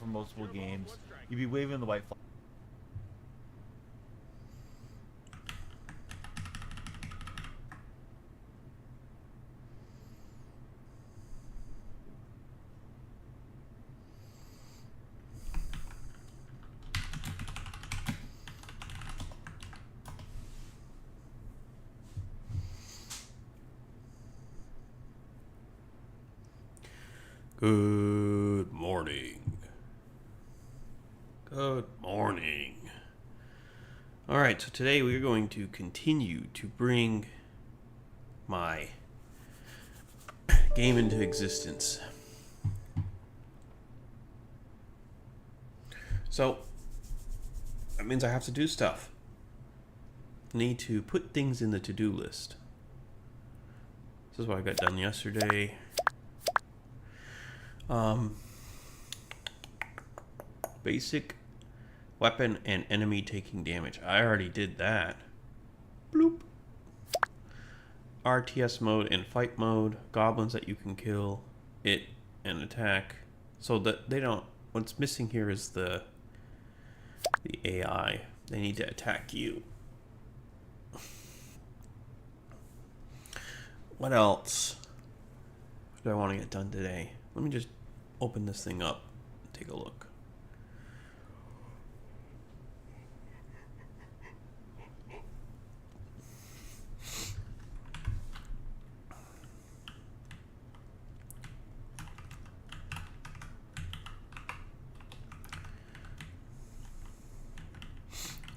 for multiple games. You'd be waving the white flag. Good morning. Good morning. Alright, so today we're going to continue to bring my game into existence. So, that means I have to do stuff. I need to put things in the to-do list. This is what I got done yesterday. Basic weapon and enemy taking damage. I already did that. Bloop. RTS mode and fight mode. Goblins that you can kill. It and attack. So that they don't. What's missing here is the AI. They need to attack you. What else do I want to get done today? Let me just open this thing up and take a look.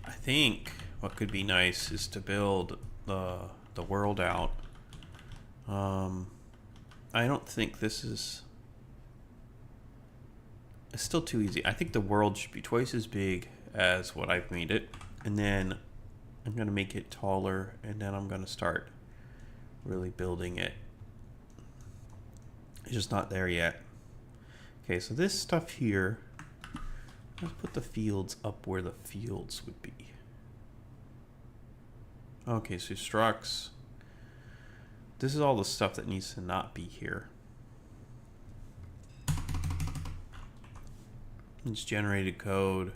I think what could be nice is to build the world out. I don't think this is... It's still too easy. I think the world should be twice as big as what I've made it. And then I'm going to make it taller. And then I'm going to start really building it. It's just not there yet. Okay, so this stuff here... Let's put the fields up where the fields would be. Okay, so structs. This is all the stuff that needs to not be here. It's generated code.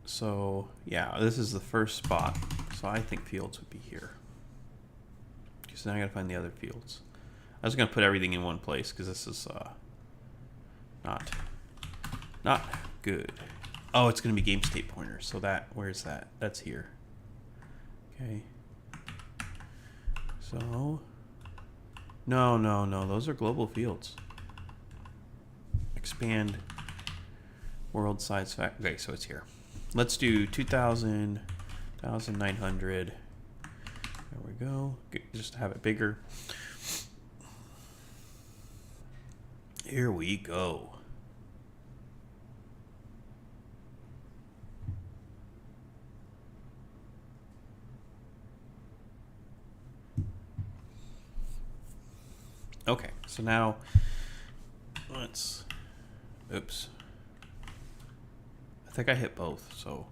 So, yeah, this is the first spot. So I think fields would be here. Okay, so now I gotta find the other fields. I was gonna put everything in one place because this is not good. Oh, it's gonna be game state pointers. So that, where's that? That's here. Okay. So, no, those are global fields. Expand world size fact. Okay, so it's here. Let's do 2,000, 1,900. There we go. Just to have it bigger. Here we go. Okay, so now let's, oops. I think I hit both, so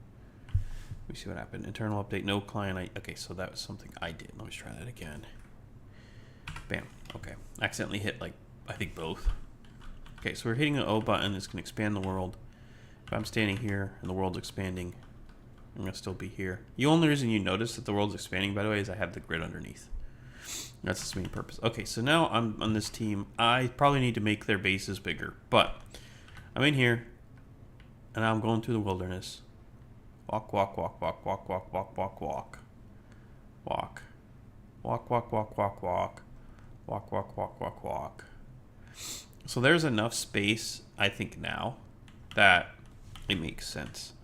let me see what happened. Internal update, no client. Okay, so that was something I did. Let me try that again. Bam, okay. Accidentally hit, like, I think both. Okay, so we're hitting the O button. It's gonna expand the world. If I'm standing here and the world's expanding, I'm gonna still be here. The only reason you notice that the world's expanding, by the way, is I have the grid underneath. That's its main purpose. Okay, so now I'm on this team. I probably need to make their bases bigger, but I'm in here, and I'm going through the wilderness. Walk, walk, walk, walk, walk, walk, walk, walk, walk. Walk. Walk, walk, walk, walk, walk. Walk, walk, walk, walk, walk. So there's enough space, I think now, that it makes sense.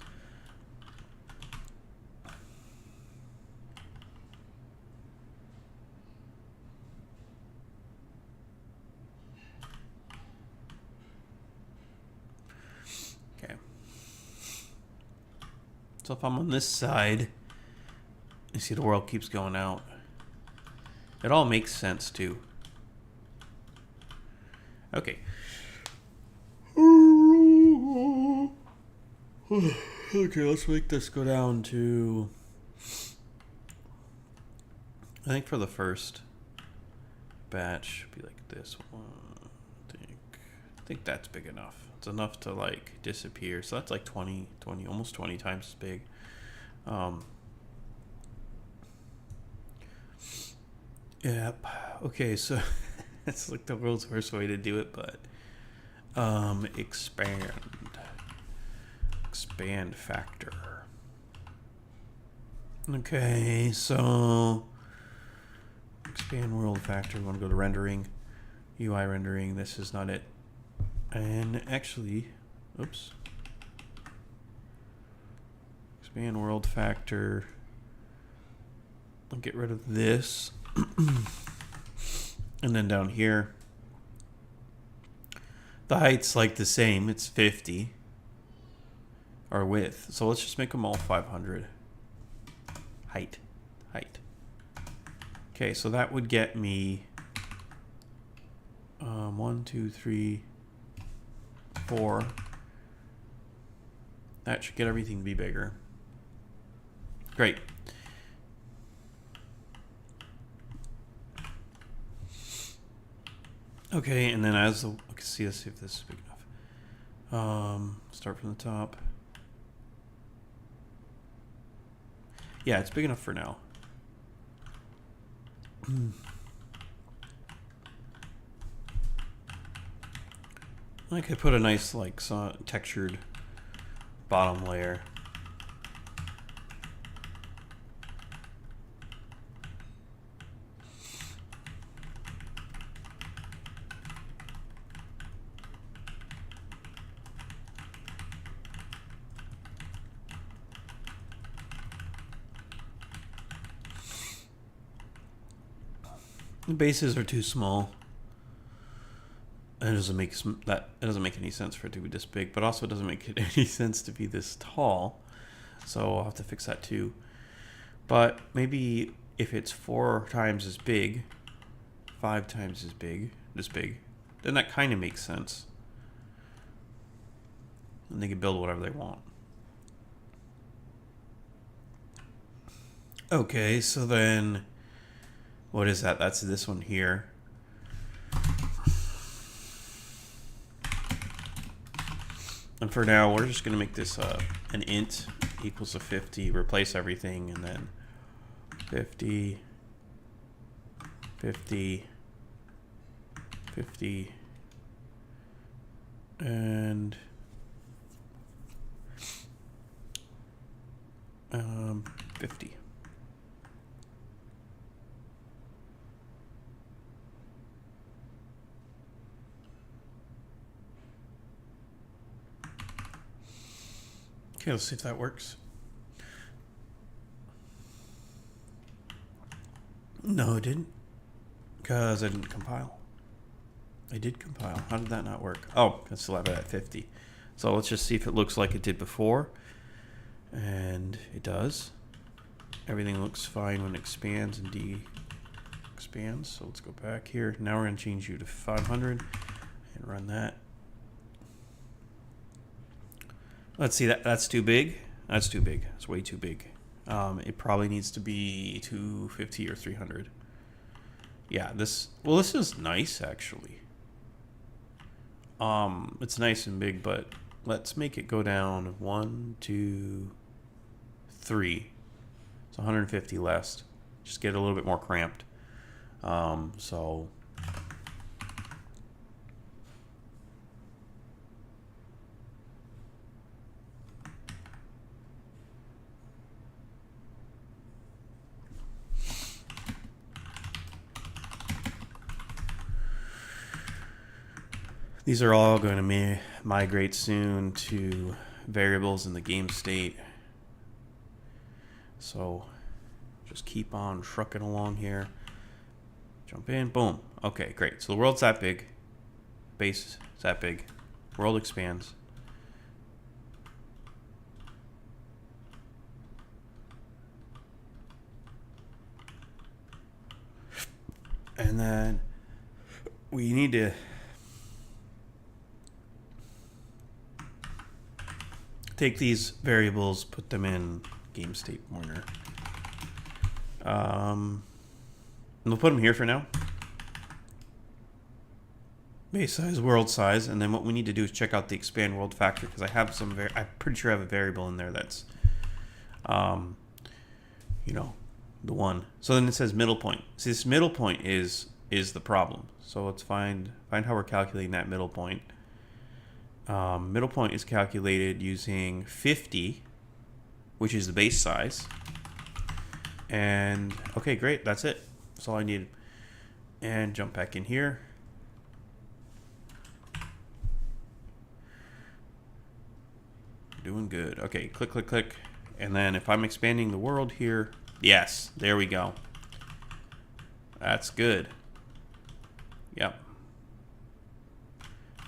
So if I'm on this side, you see the world keeps going out. It all makes sense too. Okay. Okay, let's make this go down to... I think for the first batch, be like this one. I think think that's big enough. It's enough to like disappear. So that's like 20, almost 20 times as big. Yep. Okay, so it's like the world's worst way to do it, but expand factor. Okay, so expand world factor. We want to go to rendering, UI rendering. This is not it. And actually, oops. Expand world factor. I'll get rid of this. And then down here, the height's like the same. It's 50. Or width. So let's just make them all 500. Height. Okay, so that would get me 1, 2, 3, 4. That should get everything to be bigger. Great. Okay, and then as the, let's see if this is big enough. Start from the top. Yeah, it's big enough for now. I could put a nice like textured bottom layer. The bases are too small. It doesn't make any sense for it to be this big, but also it doesn't make any sense to be this tall. So I'll have to fix that too. But maybe if it's 4 times as big, 5 times as big, this big, then that kind of makes sense. And they can build whatever they want. Okay, so then what is that? That's this one here. And for now, we're just going to make this an int equals to 50, replace everything, and then 50, 50, 50, and 50. Okay, let's see if that works. No, it didn't. Because I didn't compile. I did compile. How did that not work? Oh, I still have it at 50. So let's just see if it looks like it did before. And it does. Everything looks fine when it expands and de-expands. So let's go back here. Now we're going to change you to 500 and run that. Let's see, that's too big. That's too big. It's way too big. It probably needs to be 250 or 300. Yeah, this is nice actually. It's nice and big, but let's make it go down 1, 2, 3. So 150 less. Just get a little bit more cramped. So these are all going to migrate soon to variables in the game state. So just keep on trucking along here. Jump in, boom. Okay, great. So the world's that big. Base is that big. World expands. And then we need to take these variables, put them in game state pointer. We'll put them here for now. base size, world size, and then what we need to do is check out the expand world factor, because I have some, I'm pretty sure I have a variable in there that's, you know, the one. So then it says middle point. See, this middle point is the problem. So let's find how we're calculating that middle point. Middle point is calculated using 50, which is the base size. And okay, great, that's it. That's all I need. And jump back in here. Doing good. Okay, click, click, click. And then if I'm expanding the world here, yes, there we go. That's good. Yep.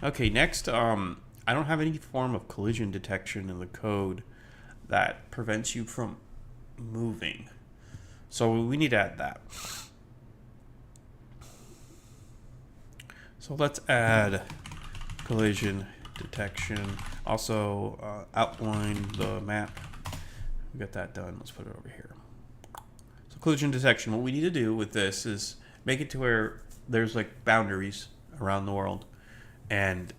Okay, next, I don't have any form of collision detection in the code that prevents you from moving. So we need to add that. So let's add collision detection. Also outline the map. We got that done. Let's put it over here. So collision detection, what we need to do with this is make it to where there's like boundaries around the world, and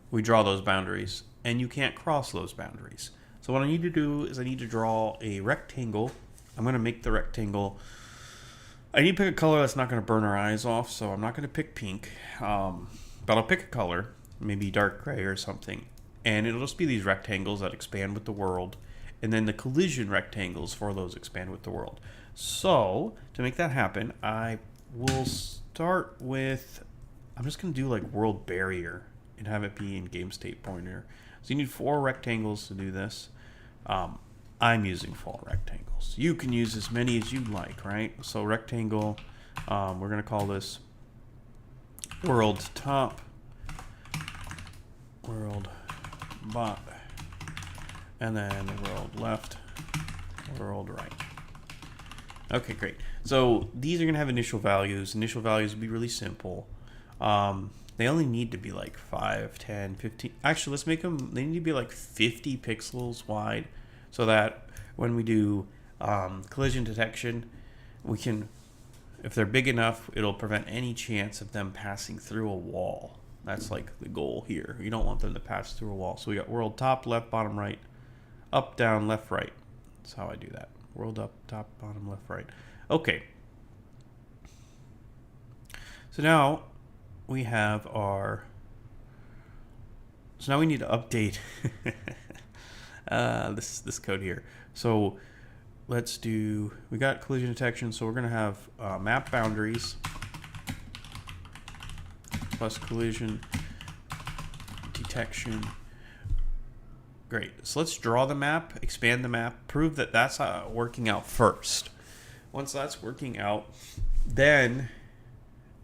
we draw those boundaries, and you can't cross those boundaries. So what I need to do is I need to draw a rectangle. I'm going to make the rectangle, I need to pick a color that's not going to burn our eyes off, so I'm not going to pick pink, but I'll pick a color, maybe dark gray or something, and it'll just be these rectangles that expand with the world, and then the collision rectangles for those expand with the world. So to make that happen, I will start with, I'm just going to do like world barrier and have it be in game state pointer. So you need 4 rectangles to do this. I'm using 4 rectangles. You can use as many as you like, right? So rectangle, we're going to call this world top, world bot, and then world left, world right. Okay, great. So these are going to have initial values. Initial values will be really simple. They only need to be like 5, 10, 15. Actually, let's make them, they need to be like 50 pixels wide, so that when we do collision detection, we can, if they're big enough, it'll prevent any chance of them passing through a wall. That's like the goal here. You don't want them to pass through a wall. So we got world top, left, bottom, right, up, down, left, right. That's how I do that. World up, top, bottom, left, right. Okay. So now we have our, so now we need to update this code here. So let's do, we got collision detection, so we're going to have map boundaries plus collision detection. Great. So let's draw the map, expand the map, prove that that's working out first. Once that's working out, then,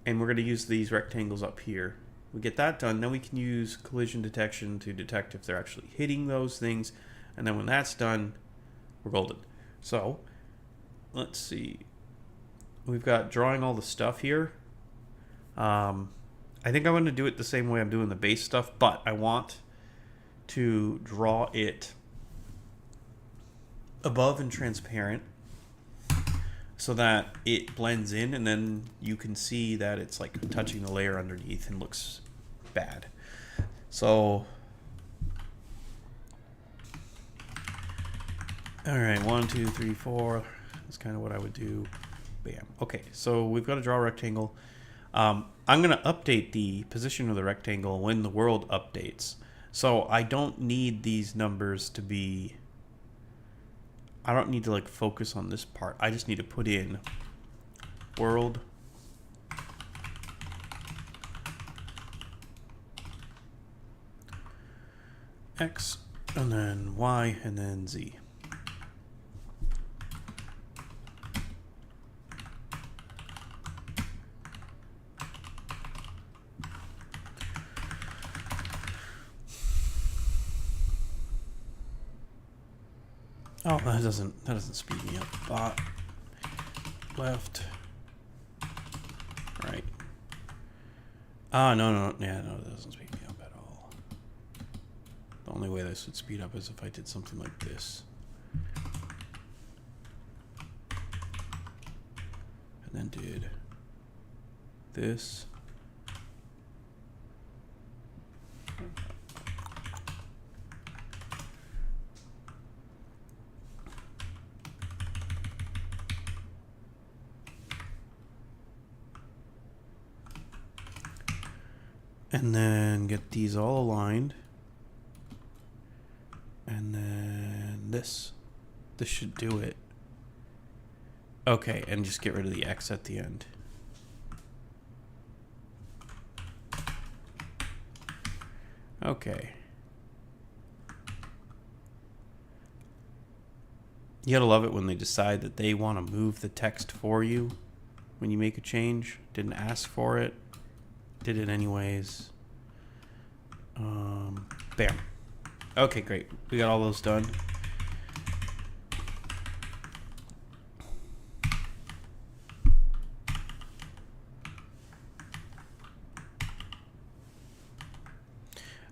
and we're going to use these rectangles up here. We get that done, then we can use collision detection to detect if they're actually hitting those things. And then when that's done, we're golden. So let's see. We've got drawing all the stuff here. I think I'm going to do it the same way I'm doing the base stuff, but I want to draw it above and transparent so that it blends in, and then you can see that it's like touching the layer underneath and looks bad. So all right, 1, 2, 3, 4. That's kind of what I would do. Bam. Okay, so we've got to draw a rectangle. I'm going to update the position of the rectangle when the world updates. So I don't need these numbers to be, I don't need to like focus on this part. I just need to put in world X and then Y and then Z. Oh, that doesn't speed me up. Bot, left, right. Ah, no, yeah, no, that doesn't speed me up at all. The only way this would speed up is if I did something like this. And then did this. And then get these all aligned. And then this. This should do it. Okay, and just get rid of the X at the end. Okay. You gotta love it when they decide that they want to move the text for you when you make a change. Didn't ask for it. Did it anyways. Bam. Okay, great. We got all those done.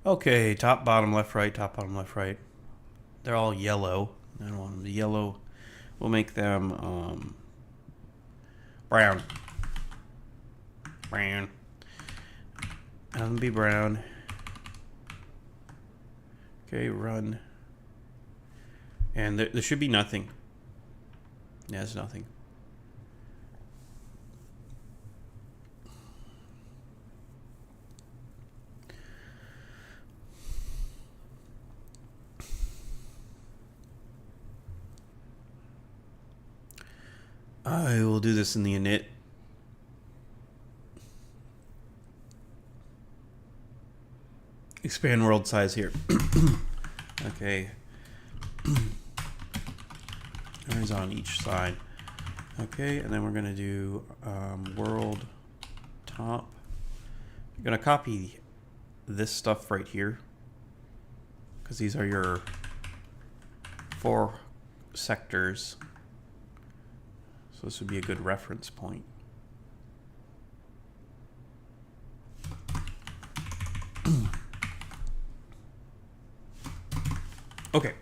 Okay, top, bottom, left, right, top, bottom, left, right. They're all yellow. I don't want them to be yellow. We'll make them brown. Brown. Have them be brown. Okay, run. And there should be nothing. Yeah, there's nothing. I will do this in the ENET. Expand world size here. Okay. It's on each side. Okay, and then we're gonna do world top. You're gonna copy this stuff right here, because these are your 4 sectors. So this would be a good reference point. Okay.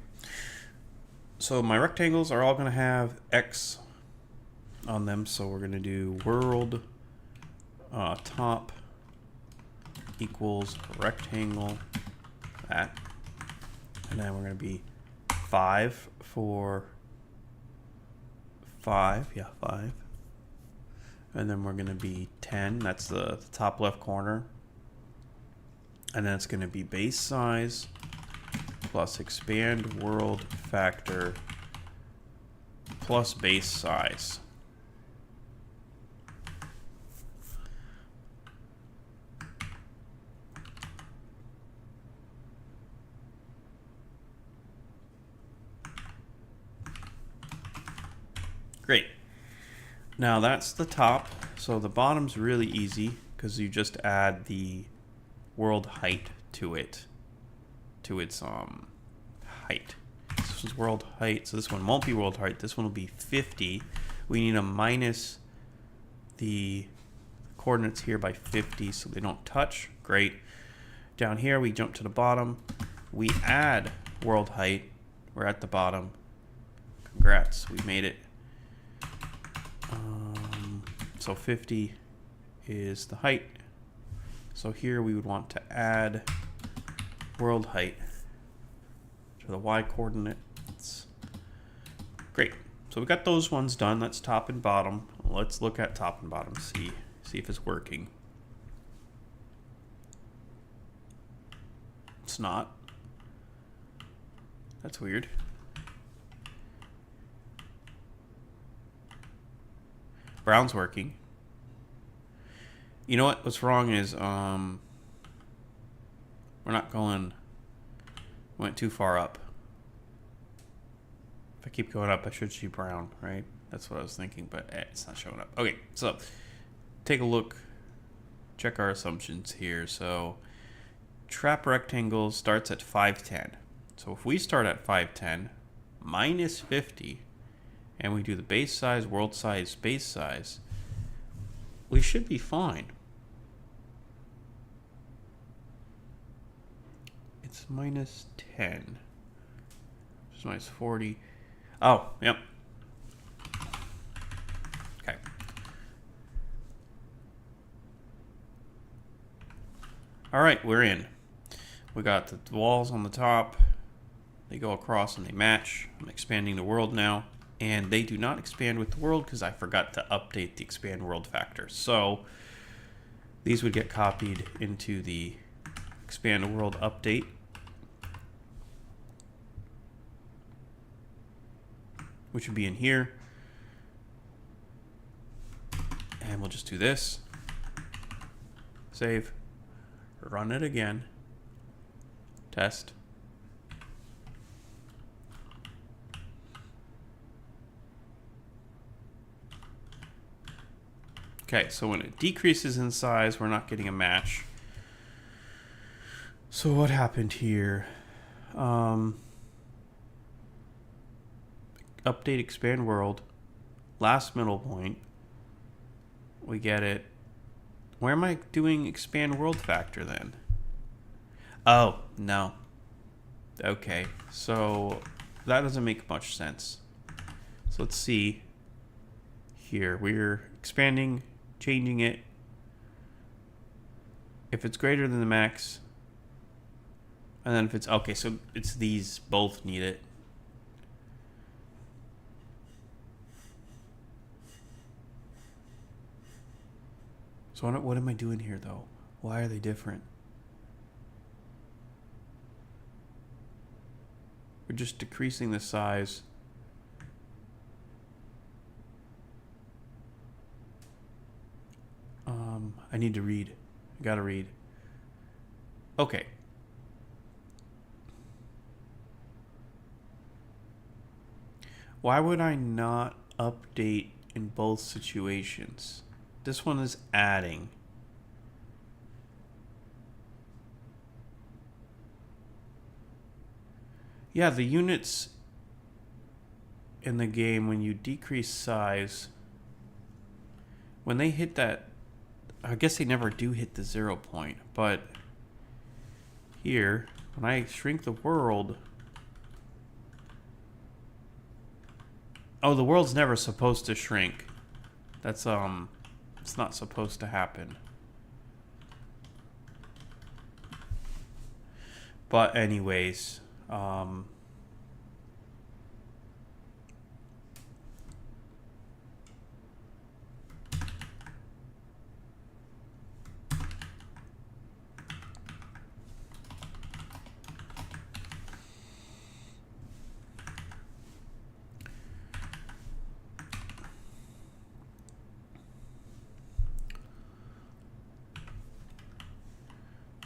So my rectangles are all going to have X on them. So we're going to do world top equals rectangle that. And then we're going to be 5 for 5, yeah, 5. And then we're going to be 10, that's the top left corner. And then it's going to be base size plus expand world factor plus base size. Great. Now that's the top. So the bottom's really easy because you just add the world height to it, to its height. This is world height. So this one won't be world height. This one will be 50. We need to minus the coordinates here by 50 so they don't touch. Great. Down here we jump to the bottom. We add world height. We're at the bottom. Congrats, we made it. So 50 is the height. So here we would want to add world height to the y coordinates. Great. So we got those ones done. That's top and bottom. Let's look at top and bottom. See if it's working. It's not. That's weird. Brown's working. You know what? What's wrong is we're not going. Went too far up. If I keep going up, I should see brown, right? That's what I was thinking, but it's not showing up. Okay, so take a look. Check our assumptions here. So trap rectangle starts at 510. So if we start at 510 minus 50. And we do the base size, world size, base size, we should be fine. It's minus 10. It's minus 40. Oh, yep. Okay. All right, we're in. We got the walls on the top. They go across and they match. I'm expanding the world now. And they do not expand with the world because I forgot to update the expand world factor. So These would get copied into the expand world update. Which would be in here. And we'll just do this. Save. Run it again. Test. Okay, so when it decreases in size, we're not getting a match. So what happened here? Update expand world. Last middle point. We get it. Where am I doing expand world factor then? Oh, no. Okay, so that doesn't make much sense. So let's see. Here, we're expanding, changing it. If it's greater than the max, and then if it's, okay, so it's these both need it. So what am I doing here though? Why are they different? We're just decreasing the size. I need to read. I gotta read. Okay. Why would I not update in both situations? This one is adding. Yeah, the units in the game, when you decrease size, when they hit that, I guess they never do hit the 0 point, but here, when I shrink the world, oh, the world's never supposed to shrink. That's, it's not supposed to happen. But anyways,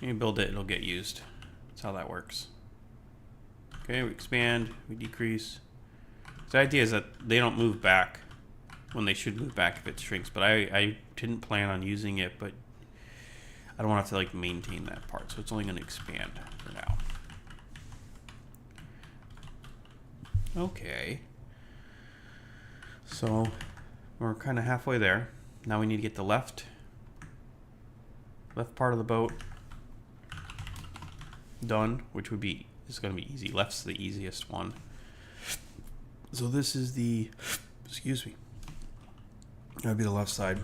you build it, it'll get used. That's how that works. Okay, we expand, we decrease. The idea is that they don't move back when they should move back if it shrinks, but I didn't plan on using it, but I don't want to have to like maintain that part, so it's only going to expand for now. Okay. So we're kind of halfway there. Now we need to get the left part of the boat done, which would be, is going to be easy. Left's the easiest one. So this is the, excuse me, that'd be the left side.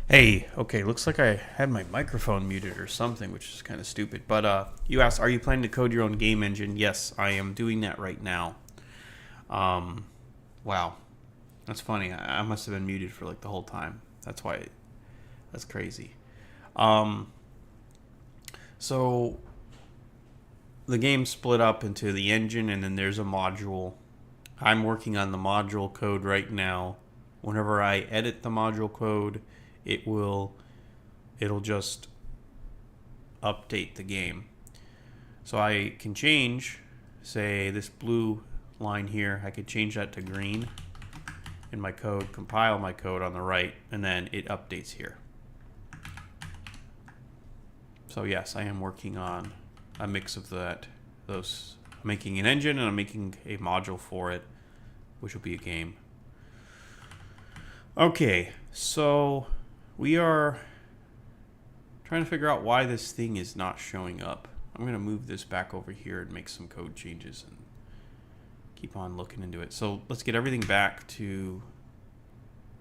Hey, okay, looks like I had my microphone muted or something, which is kind of stupid. But you asked, are you planning to code your own game engine? Yes, I am doing that right now. Wow, that's funny. I must have been muted for like the whole time. That's why. That's crazy. Um, so the game split up into the engine and then there's a module. I'm working on the module code right now. Whenever I edit the module code, it'll just update the game. So I can change, say this blue line here, I could change that to green in my code, compile my code on the right, and then it updates here. So yes, I am working on a mix of those. I'm making an engine and I'm making a module for it, which will be a game. Okay, so we are trying to figure out why this thing is not showing up. I'm going to move this back over here and make some code changes and keep on looking into it. So let's get everything back to,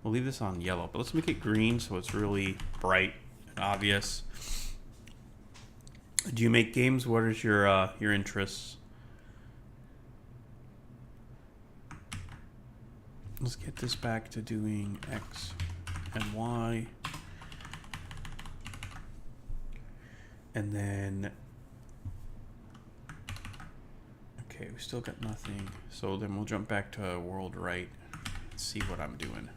we'll leave this on yellow, but let's make it green so it's really bright and obvious. Do you make games? What is your interests? Let's get this back to doing X and Y. And then, okay, we still got nothing. So then we'll jump back to world right and see what I'm doing.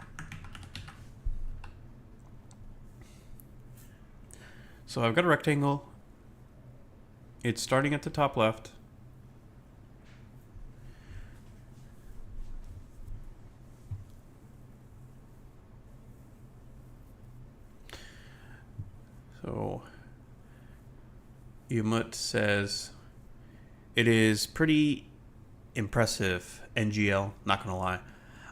So I've got a rectangle. It's starting at the top left. So ENET says it is pretty impressive, NGL, not gonna lie.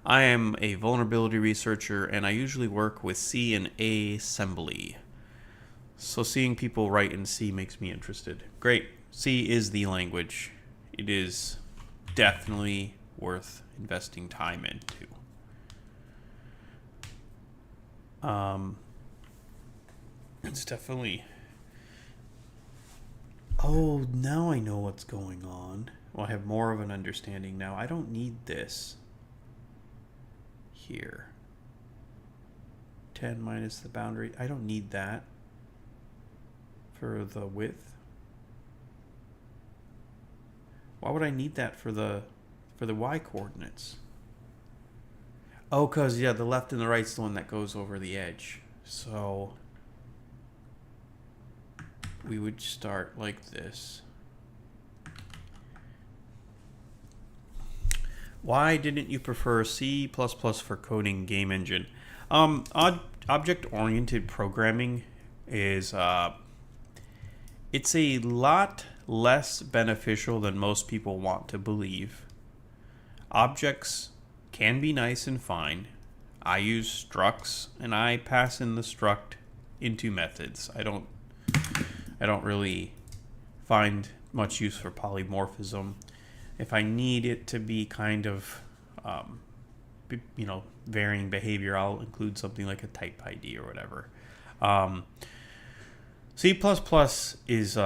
I am a vulnerability researcher and I usually work with C and A assembly. So seeing people write in C makes me interested. Great. C is the language. It is definitely worth investing time into. It's definitely... Oh, now I know what's going on. Well, I have more of an understanding now. I don't need this here. 10 minus the boundary. I don't need that for the width. Why would I need that for the y coordinates? Oh, because, yeah, the left and the right's the one that goes over the edge. So we would start like this. Why didn't you prefer C++ for coding game engine? Object-oriented programming is it's a lot less beneficial than most people want to believe. Objects can be nice and fine. I use structs and I pass in the struct into methods. I don't really find much use for polymorphism. If I need it to be kind of varying behavior, I'll include something like a type ID or whatever. C++ is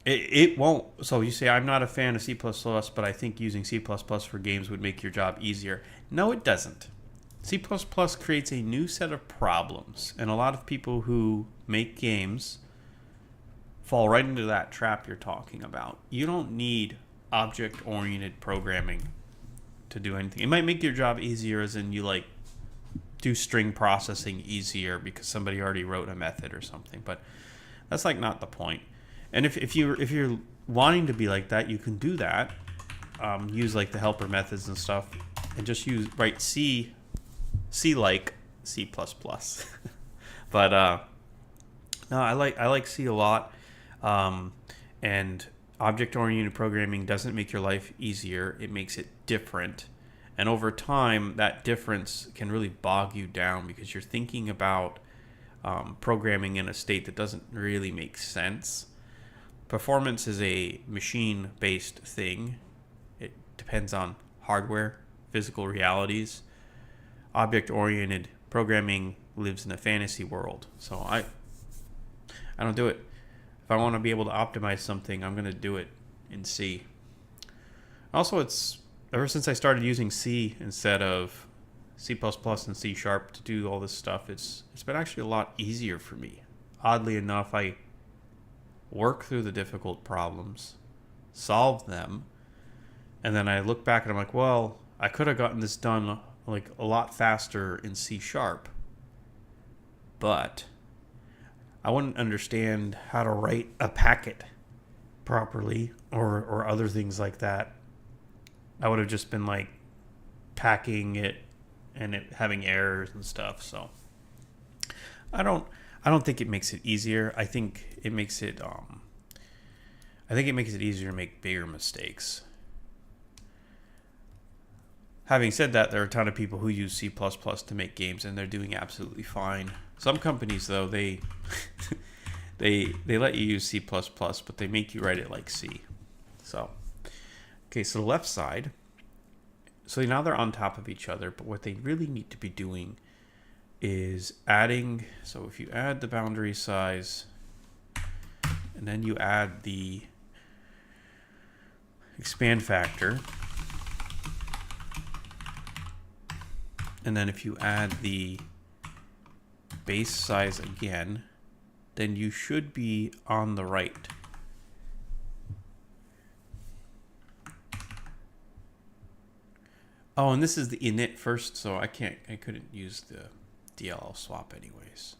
it won't. So you say I'm not a fan of C++, but I think using C++ for games would make your job easier. No, it doesn't. C++ creates a new set of problems, and a lot of people who make games fall right into that trap you're talking about. You don't need object-oriented programming to do anything. It might make your job easier, as in you do string processing easier because somebody already wrote a method or something, but that's not the point. And if you're wanting to be like that, you can do that. Use the helper methods and stuff, and just write C like C++. But no, I like C a lot. And object-oriented programming doesn't make your life easier. It makes it different. And over time, that difference can really bog you down because you're thinking about programming in a state that doesn't really make sense. Performance is a machine-based thing. It depends on hardware, physical realities. Object-oriented programming lives in a fantasy world. So I don't do it. If I want to be able to optimize something, I'm going to do it in C. Also, it's ever since I started using C instead of C++ and C# to do all this stuff, it's been actually a lot easier for me. Oddly enough, I work through the difficult problems, solve them, and then I look back and I'm like, well, I could have gotten this done like a lot faster in C#, but I wouldn't understand how to write a packet properly or other things like that. I would have just been like packing it and it having errors and stuff. So I don't think it makes it easier. I think it makes it easier to make bigger mistakes. Having said that, there are a ton of people who use C++ to make games, and they're doing absolutely fine. Some companies, though, they let you use C++, but they make you write it like C. So, okay, so the left side. So now they're on top of each other, but what they really need to be doing is adding. So if you add the boundary size, and then you add the expand factor, and then if you add the base size again, then you should be on the right. Oh, and this is the ENET first, so I couldn't use the DLL swap anyways.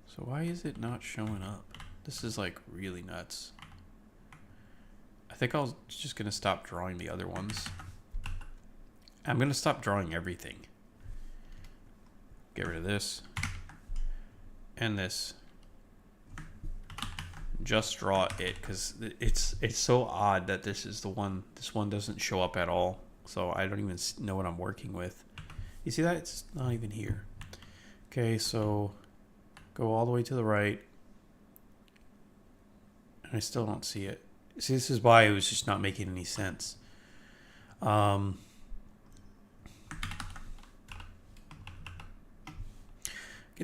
So why is it not showing up? This is like really nuts. I think I was just going to stop drawing the other ones. I'm going to stop drawing everything. Get rid of this. And this. Just draw it, because it's so odd that this is the one. This one doesn't show up at all. So I don't even know what I'm working with. You see that? It's not even here. Okay, so go all the way to the right. I still don't see it. See, this is why it was just not making any sense. Get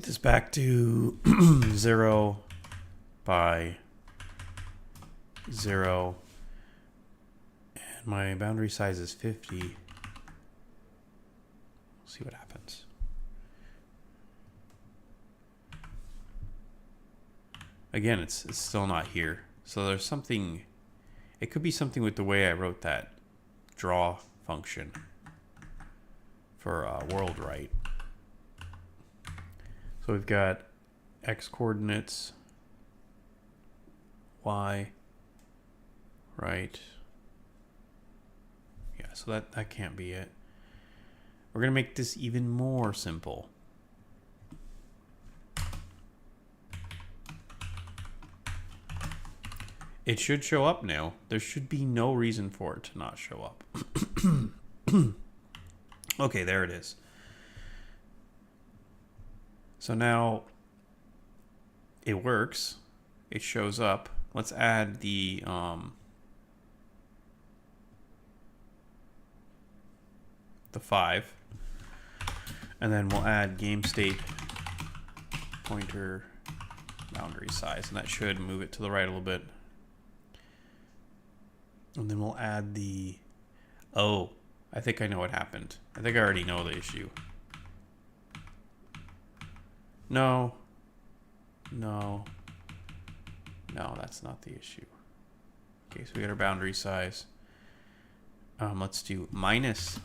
this back to 0 by 0. And my boundary size is 50. We'll see what happens. Again, it's still not here. So there's something, it could be something with the way I wrote that draw function for world right. So we've got x coordinates, y, right. Yeah, so that can't be it. We're going to make this even more simple. It should show up now. There should be no reason for it to not show up. Okay, there it is. So now it works. It shows up. Let's add the 5. And then we'll add game state pointer boundary size. And that should move it to the right a little bit. And then we'll add the, oh, I think I know what happened. I think I already know the issue. No, that's not the issue. Okay, so we got our boundary size. Let's do minus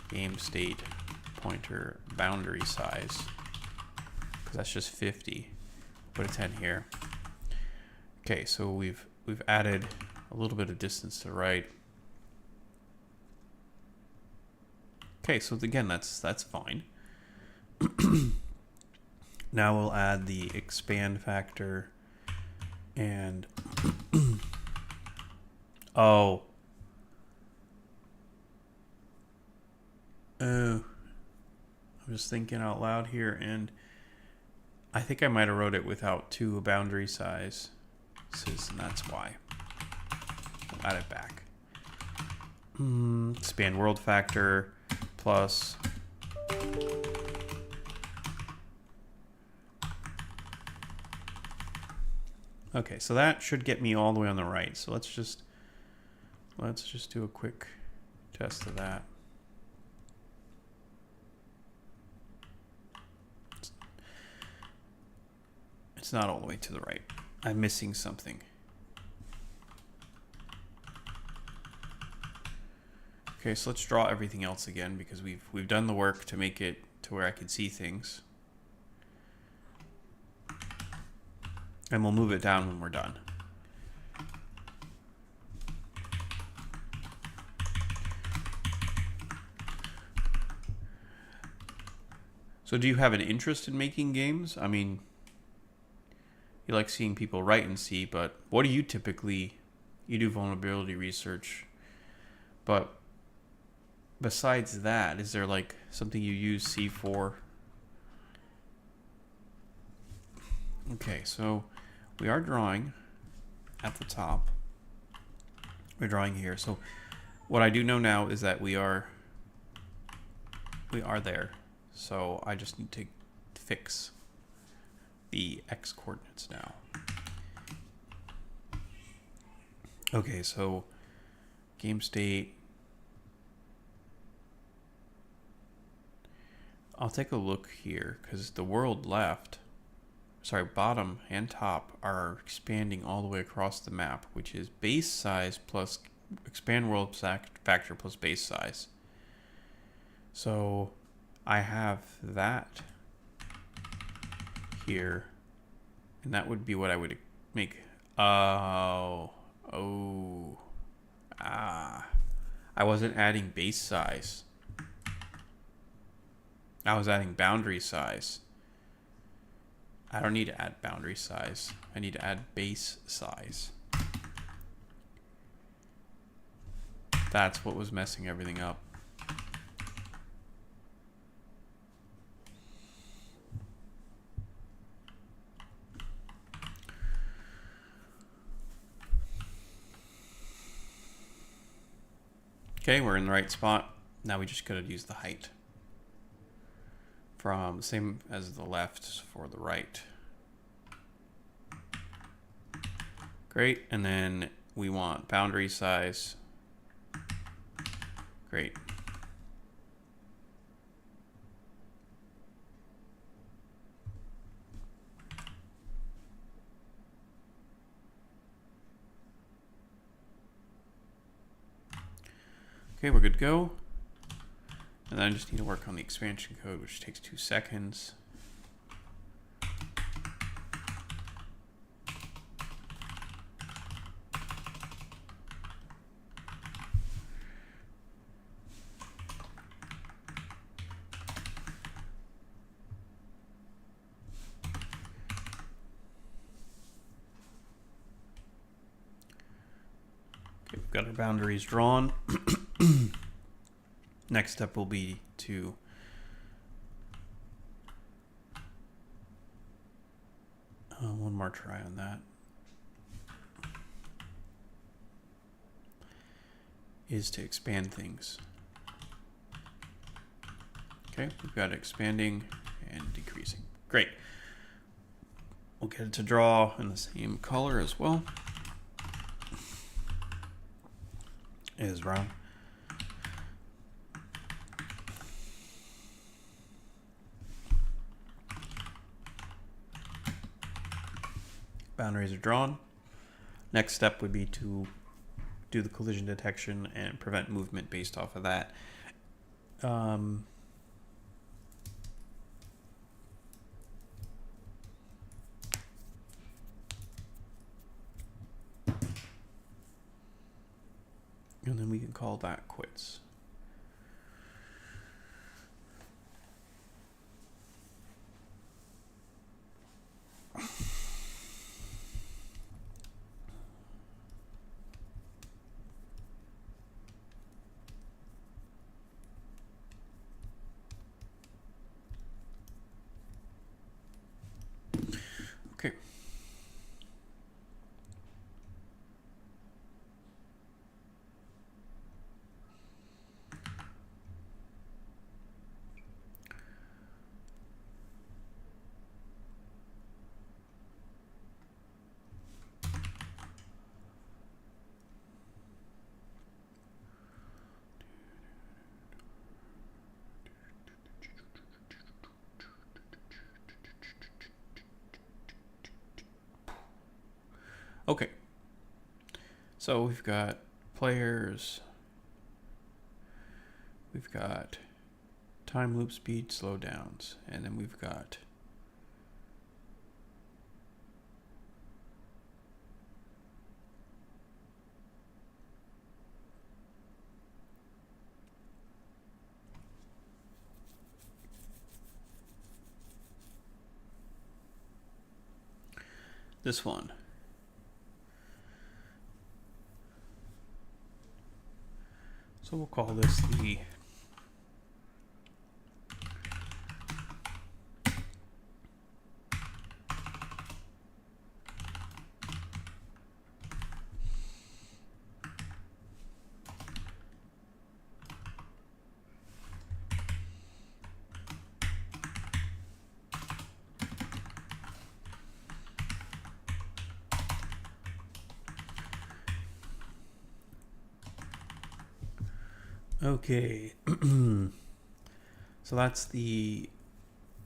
game state pointer boundary size, because that's just 50. Put a 10 here. Okay, so we've added a little bit of distance to the right. Okay, so again, that's fine. Now we'll add the expand factor and oh. I'm just thinking out loud here, and I think I might have wrote it without 2 boundary size. And that's why. I'll add it back. Expand world factor plus. Okay, so that should get me all the way on the right. So let's just do a quick test of that. It's not all the way to the right. I'm missing something. Okay, so let's draw everything else again because we've done the work to make it to where I can see things. And we'll move it down when we're done. So do you have an interest in making games? I mean, you like seeing people write in C, but what do you typically, you do vulnerability research, but besides that, is there like something you use C for? Okay, so we are drawing at the top. We're drawing here. So what I do know now is that we are there. So I just need to fix the X coordinates now. Okay, so game state. I'll take a look here because the world left, sorry, bottom and top are expanding all the way across the map, which is base size plus expand world factor plus base size. So I have that here, and that would be what I would make. I wasn't adding base size. I was adding boundary size. I don't need to add boundary size. I need to add base size. That's what was messing everything up. Okay, we're in the right spot. Now we just gotta use the height from the same as the left for the right. Great, and then we want boundary size. Great. Okay, we're good to go. And then I just need to work on the expansion code, which takes 2 seconds. Okay, we've got our boundaries drawn. Next step will be to one more try on that. Is to expand things. Okay, we've got expanding and decreasing. Great. We'll get it to draw in the same color as well. It is brown. Boundaries are drawn. Next step would be to do the collision detection and prevent movement based off of that. And then we can call that quits. Okay. Okay. So we've got players. We've got time loop speed slowdowns. And then we've got this one. So we'll call this the okay. So that's the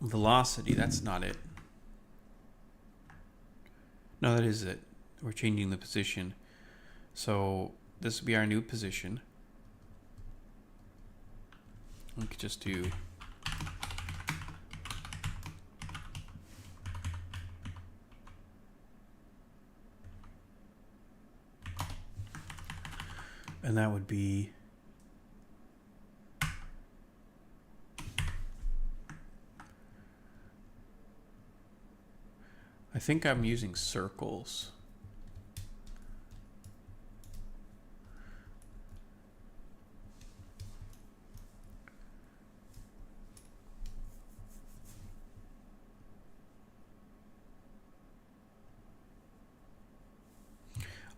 velocity. That's not it. No, that is it. We're changing the position. So this will be our new position. We could just do and that would be I think I'm using circles.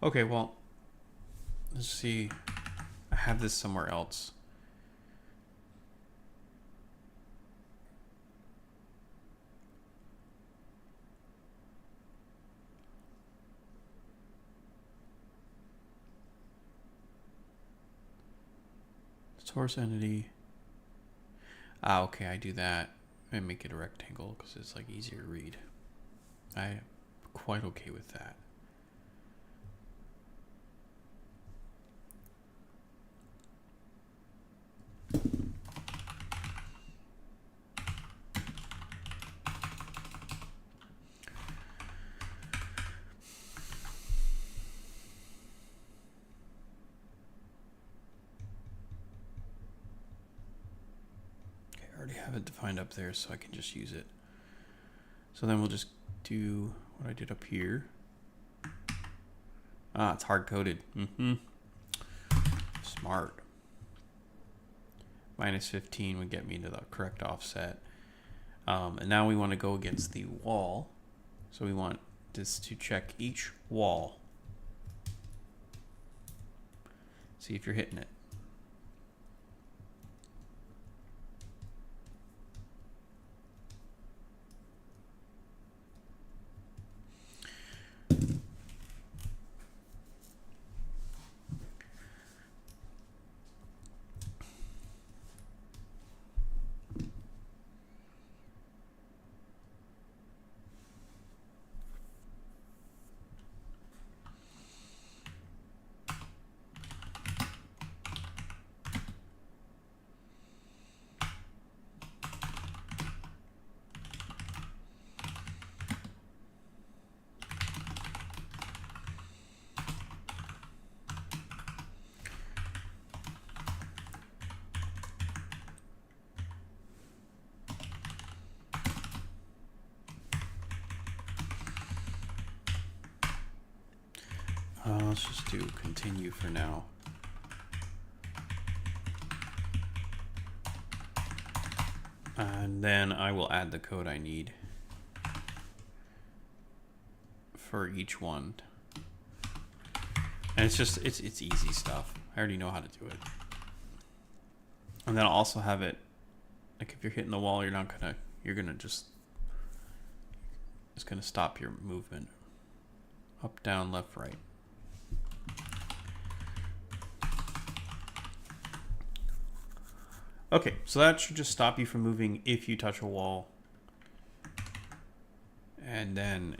Okay, well, let's see. I have this somewhere else. Source entity. Ah, okay, I do that and make it a rectangle because it's like easier to read. I'm quite okay with that. Have it defined up there so I can just use it. So then we'll just do what I did up here. Ah, it's hard coded. Smart. Minus 15 would get me to the correct offset. And now we want to go against the wall. So we want this to check each wall. See if you're hitting it. Let's just do continue for now. And then I will add the code I need for each one. And it's just, it's easy stuff. I already know how to do it. And then I'll also have it, like if you're hitting the wall, you're gonna just, it's gonna stop your movement. Up, down, left, right. Okay, so that should just stop you from moving if you touch a wall. And then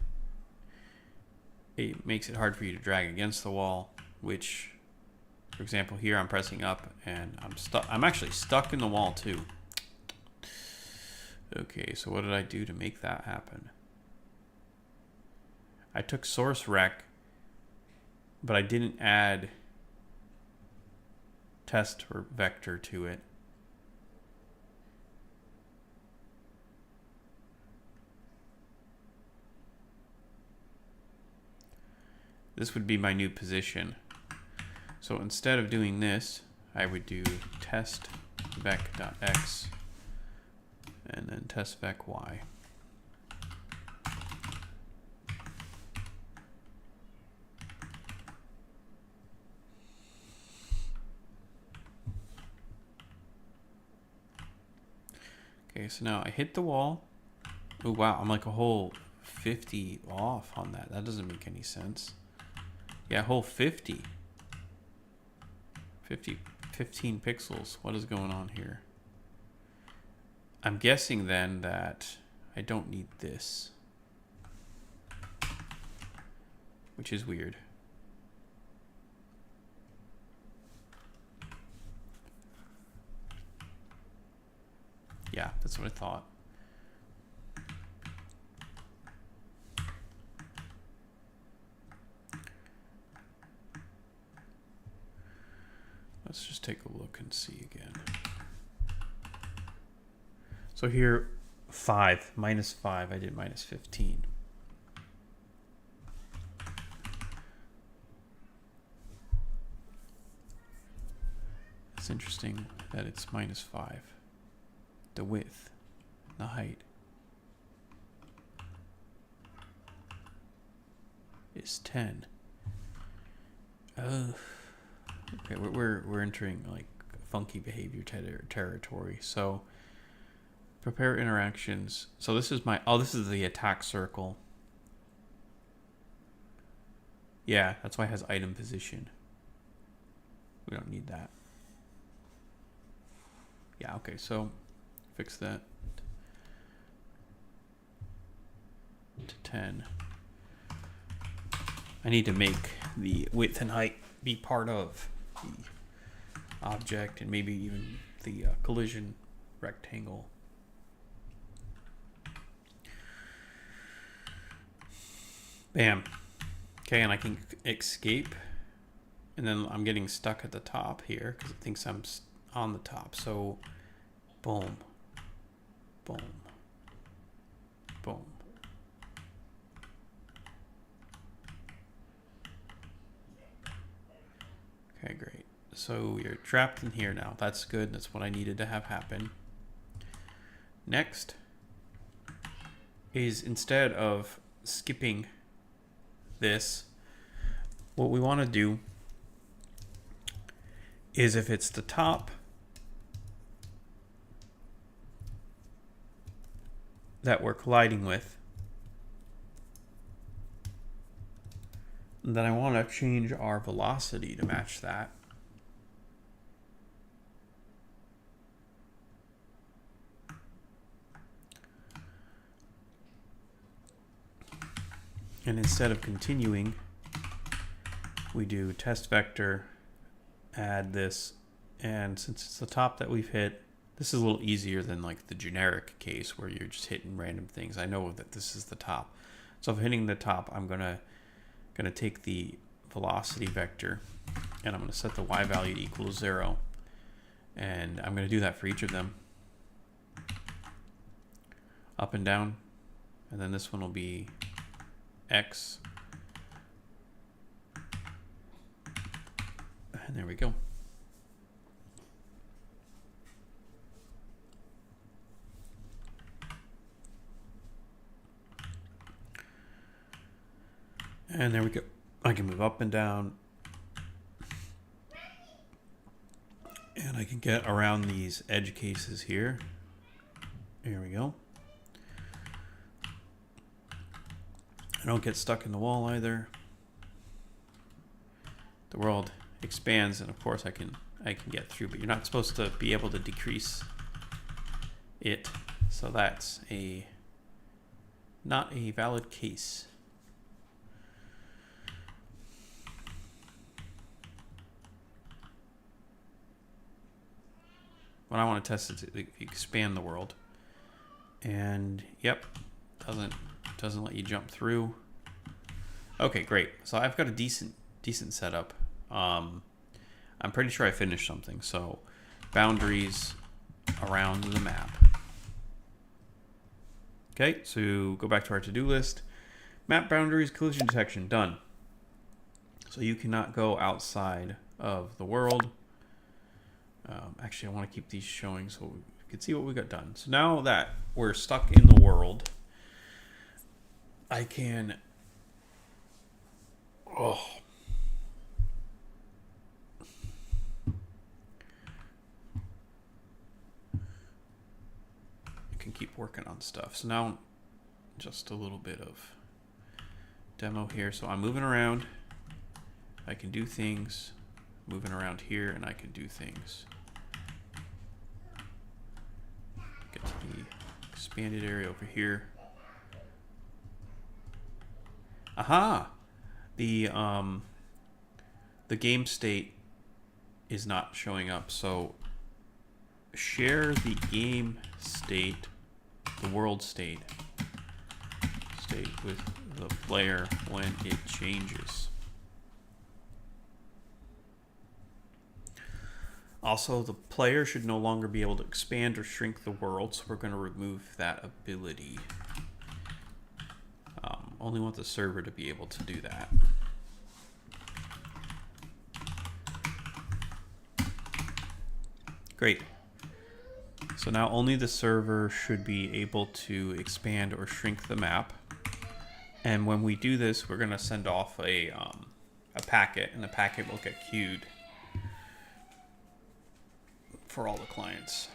it makes it hard for you to drag against the wall, which, for example, here I'm pressing up and I'm stuck. I'm actually stuck in the wall too. Okay, so what did I do to make that happen? I took source rec, but I didn't add test or vector to it. This would be my new position. So instead of doing this, I would do test vec.x and then test vec y. Okay, so now I hit the wall. Oh wow, I'm like a whole 50 off on that. That doesn't make any sense. Yeah, whole 50. 15 pixels. What is going on here? I'm guessing then that I don't need this, which is weird. Yeah, that's what I thought. Let's just take a look and see again. So here, 5, minus 5, I did minus 15. It's interesting that it's minus 5. The width, the height is 10. Okay, we're entering like funky behavior territory. So prepare interactions. So this is my, this is the attack circle. Yeah, that's why it has item position. We don't need that. Yeah, okay, so fix that to 10. I need to make the width and height be part of the object and maybe even the collision rectangle. Bam. Okay, and I can escape. And then I'm getting stuck at the top here because it thinks I'm on the top. So, boom. Boom. Boom. Okay, great. So you're trapped in here now. That's good. That's what I needed to have happen. Next is, instead of skipping this, what we want to do is, if it's the top that we're colliding with, then I want to change our velocity to match that. And instead of continuing, we do test vector, add this, and since it's the top that we've hit, this is a little easier than like the generic case where you're just hitting random things. I know that this is the top. So if hitting the top, I'm gonna take the velocity vector and I'm gonna set the y value to equal 0. And I'm gonna do that for each of them. Up and down. And then this one will be x. And there we go. And there we go. I can move up and down. And I can get around these edge cases here. Here we go. I don't get stuck in the wall either. The world expands, and of course I can get through, but you're not supposed to be able to decrease it. So that's not a valid case. what I want to test is if you expand the world. And yep, doesn't let you jump through. Okay, great. So I've got a decent setup. I'm pretty sure I finished something. So boundaries around the map. Okay, so go back to our to-do list. Map boundaries, collision detection, done. So you cannot go outside of the world. Actually, I want to keep these showing so we can see what we got done. So now that we're stuck in the world, I can... Oh. I can keep working on stuff. So now just a little bit of demo here. So I'm moving around. I can do things. Moving around here, and I can do things. Get to the expanded area over here. Aha! The game state is not showing up. So share the game state, the world state with the player when it changes. Also, the player should no longer be able to expand or shrink the world, so we're going to remove that ability. Only want the server to be able to do that. Great. So now only the server should be able to expand or shrink the map. And when we do this, we're going to send off a packet, and the packet will get queued for all the clients.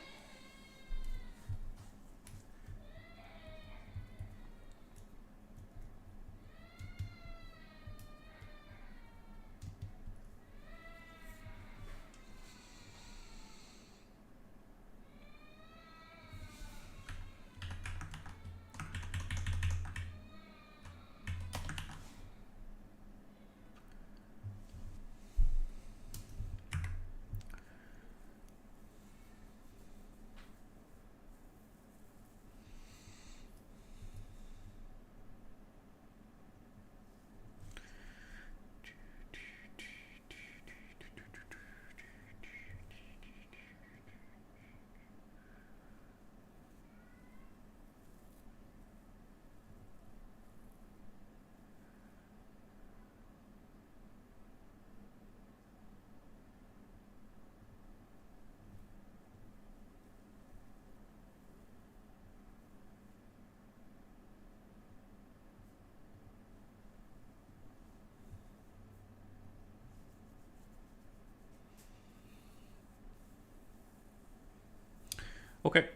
Okay.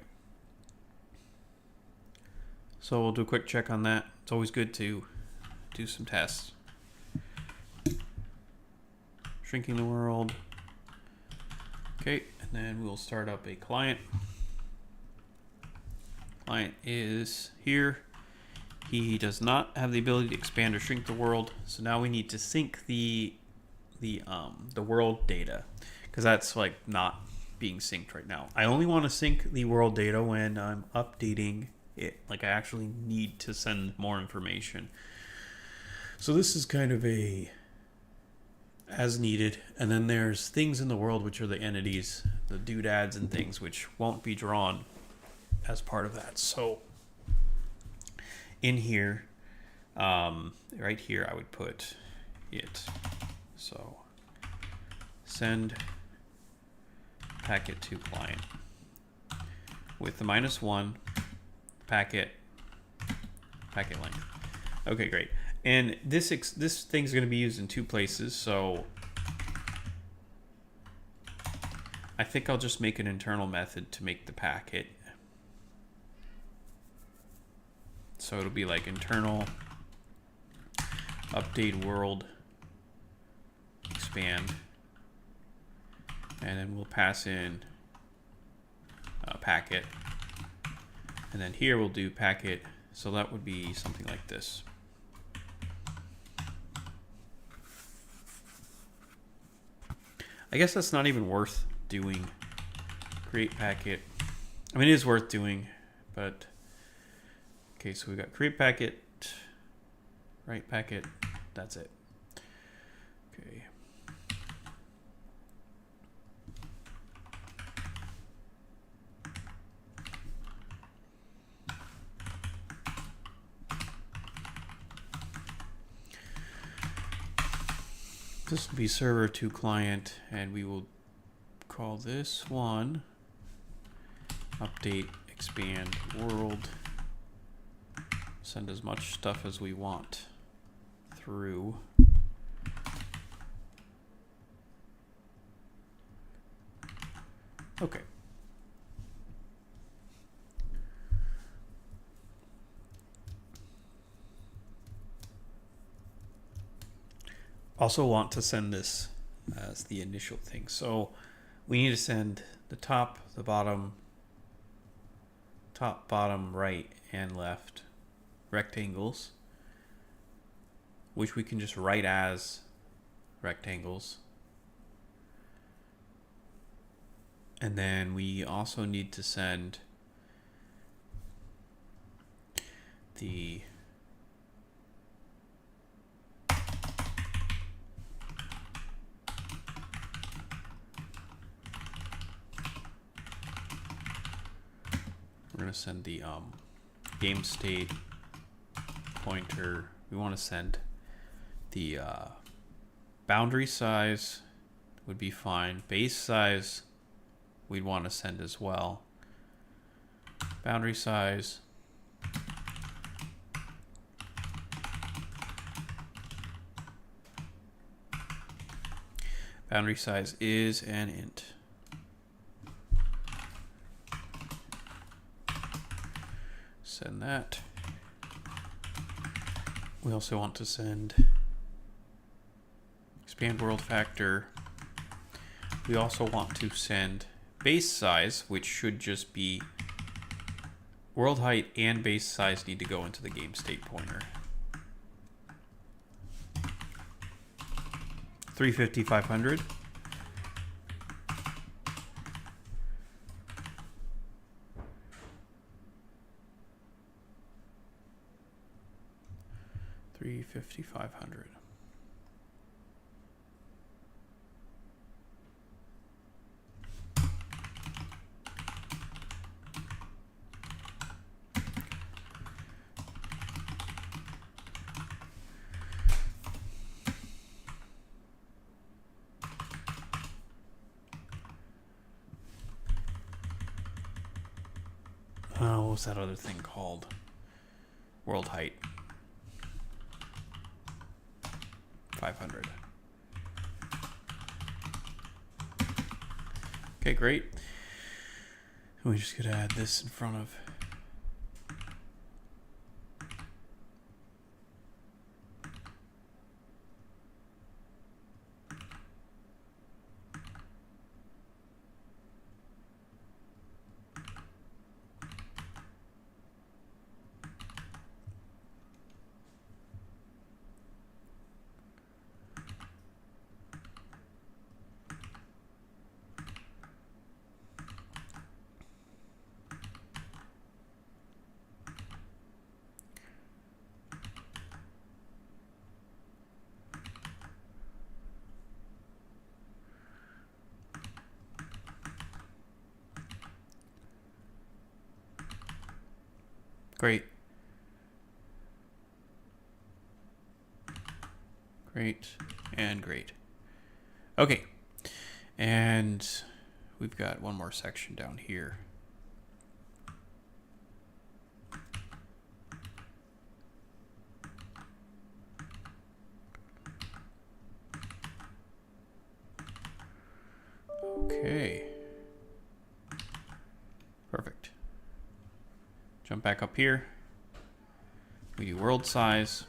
So we'll do a quick check on that. It's always good to do some tests. Shrinking the world. Okay, and then we'll start up a client. Client is here. He does not have the ability to expand or shrink the world. So now we need to sync the world data, because that's like not being synced right now. I only want to sync the world data when I'm updating it. Like I actually need to send more information. So this is kind of a as needed. And then there's things in the world, which are the entities, the doodads and things, which won't be drawn as part of that. So in here, right here, I would put it. So send packet to client with the -1 packet length. Okay, great. And this thing's going to be used in 2 places. So I think I'll just make an internal method to make the packet. So it'll be like internal update world expand, and then we'll pass in a packet, and then here we'll do packet. So that would be something like this. I guess that's not even worth doing create packet. I mean, it is worth doing, but okay, so we got create packet, write packet, that's it. Okay. This will be server to client, and we will call this one update expand world. Send as much stuff as we want through. Okay. Also want to send this as the initial thing. So we need to send the top, the bottom, top, bottom, right, and left rectangles, which we can just write as rectangles. And then we also need to send the we're going to send the game state pointer. We want to send the boundary size would be fine. Base size we'd want to send as well. Boundary size. Boundary size is an int. Send that. We also want to send expand world factor. We also want to send base size, which should just be world height and base size need to go into the game state pointer. 350, 500. $350,500. What was that other thing called? World height. 500. Okay, great. And we just gotta add this in front of. Great. Great and great. Okay. And we've got one more section down here. Okay. Perfect. Jump back up here. We do world size.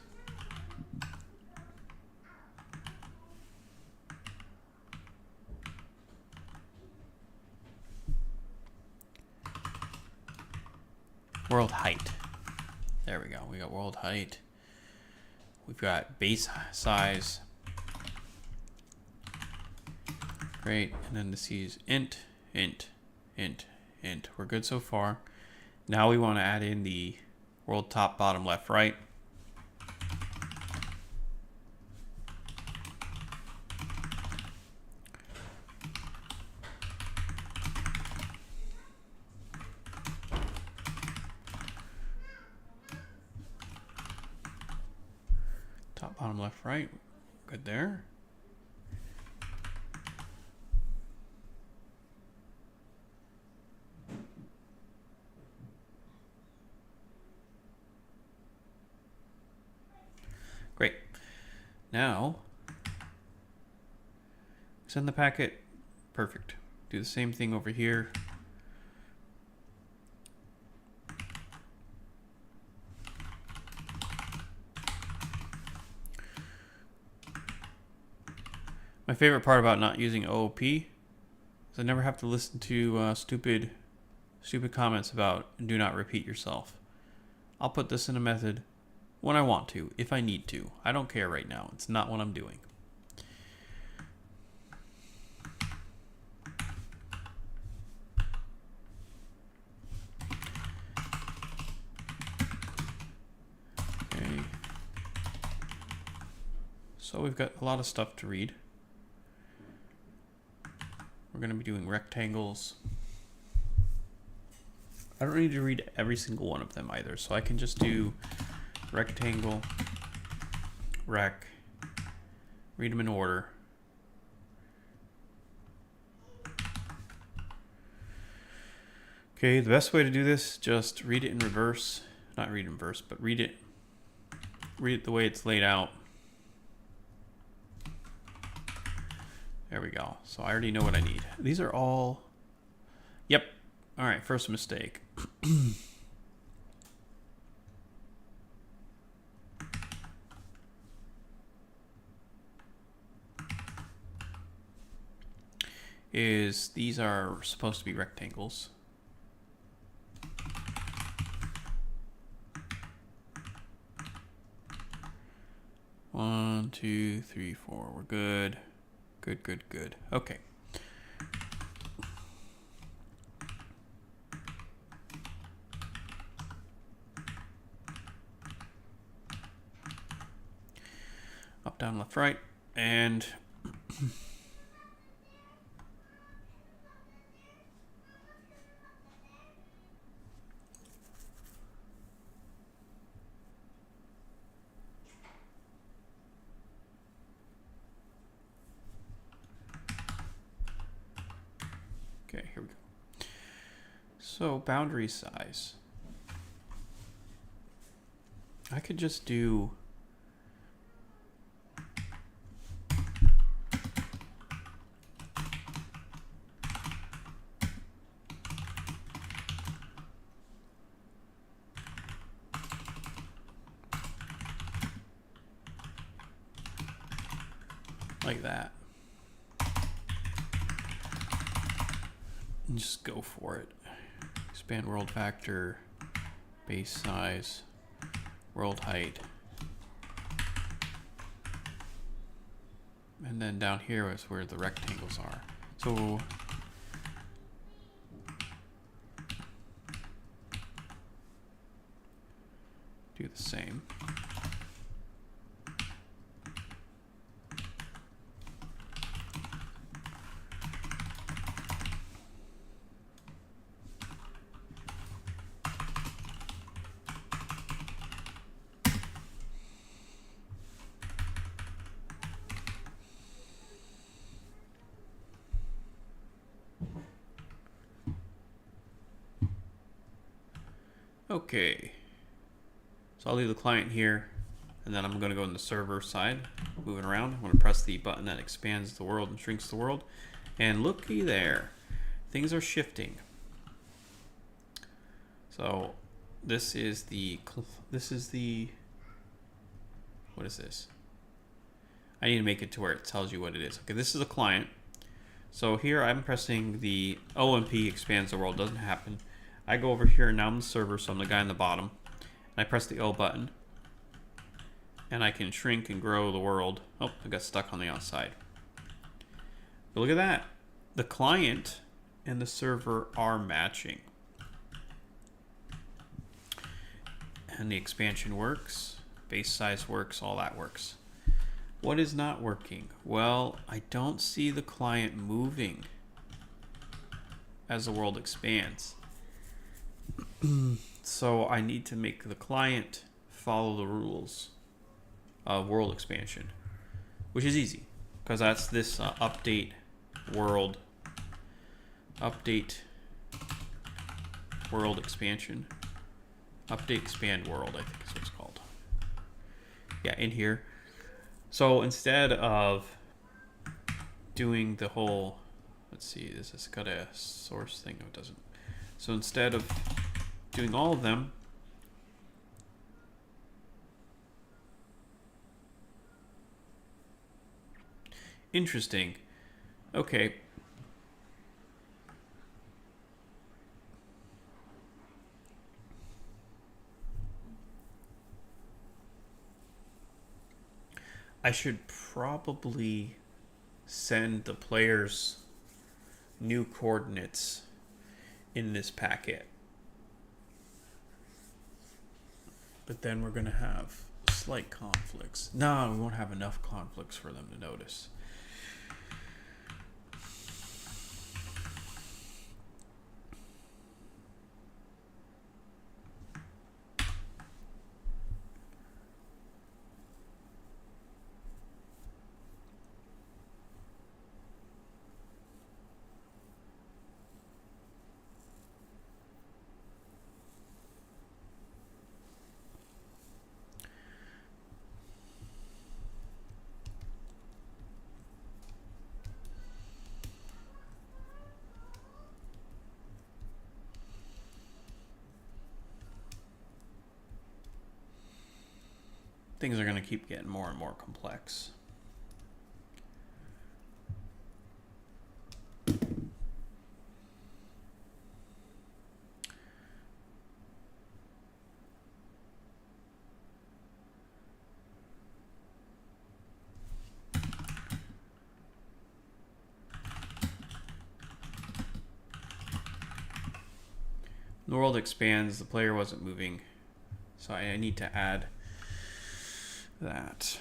World height. There we go. We got world height. We've got base size. Great. And then this is int, int, int. We're good so far. Now we want to add in the world top, bottom, left, right. Top, bottom, left, right. Good there. Great. Now, send the packet. Perfect. Do the same thing over here. My favorite part about not using OOP is I never have to listen to stupid comments about do not repeat yourself. I'll put this in a method when I want to, if I need to. I don't care right now. It's not what I'm doing. Okay. So we've got a lot of stuff to read. We're going to be doing rectangles. I don't need to read every single one of them either, so I can just do rectangle, rec, read them in order. Okay, the best way to do this, just read it in reverse. Not read in reverse, but read it the way it's laid out. There we go. So I already know what I need. These are all... Yep. All right, first mistake. Is these are supposed to be rectangles. One, two, three, four. We're good. Good. Okay. Up, down, left, right, and okay, here we go. So boundary size. I could just do like that. And just go for it. Expand world factor, base size, world height. And then down here is where the rectangles are. So do the same. Okay, so I'll leave the client here, and then I'm going to go in the server side, moving around. I'm going to press the button that expands the world and shrinks the world, and looky there, things are shifting. So this is the what is this? I need to make it to where it tells you what it is. Okay, this is a client. So here I'm pressing the OMP expands the world, doesn't happen. I go over here, now I'm the server, so I'm the guy on the bottom. And I press the O button. And I can shrink and grow the world. Oh, I got stuck on the outside. But look at that. The client and the server are matching. And the expansion works, base size works, all that works. What is not working? Well, I don't see the client moving as the world expands. So I need to make the client follow the rules of world expansion, which is easy because that's this update world expansion. Update expand world, I think is what it's called. Yeah, in here. So instead of doing the whole, let's see, this has got a source thing. No, it doesn't. So instead of doing all of them, interesting. Okay. I should probably send the players new coordinates in this packet. But then we're going to have slight conflicts. No, we won't have enough conflicts for them to notice. Things are going to keep getting more and more complex. The world expands, the player wasn't moving, so I need to add that.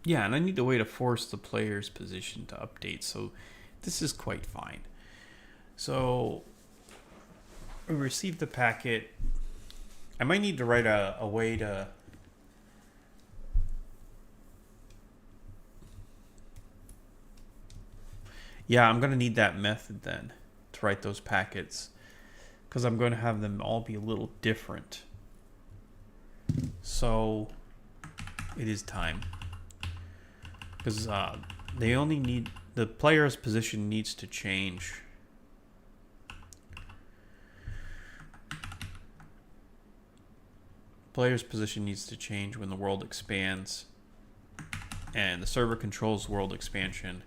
Yeah, and I need a way to force the player's position to update, so this is quite fine. So we received the packet. I might need to write a way to I'm going to need that method then to write those packets, because I'm going to have them all be a little different. So it is time, because they only need, the player's position needs to change. Player's position needs to change when the world expands, and the server controls world expansion.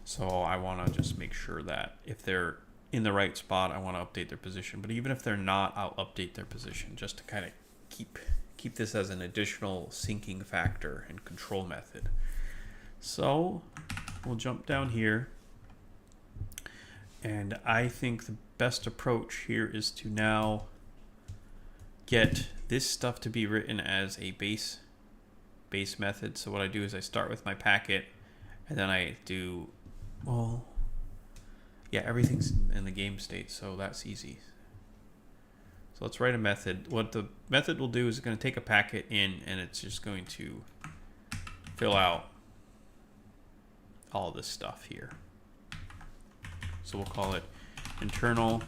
So I want to just make sure that if they're in the right spot, I want to update their position. But even if they're not, I'll update their position just to kind of keep this as an additional syncing factor and control method. So we'll jump down here. And I think the best approach here is to now get this stuff to be written as a base method. So what I do is I start with my packet, and then I do, well, yeah, everything's in the game state, so that's easy. So let's write a method. What the method will do is it's going to take a packet in, and it's just going to fill out all this stuff here. So we'll call it internal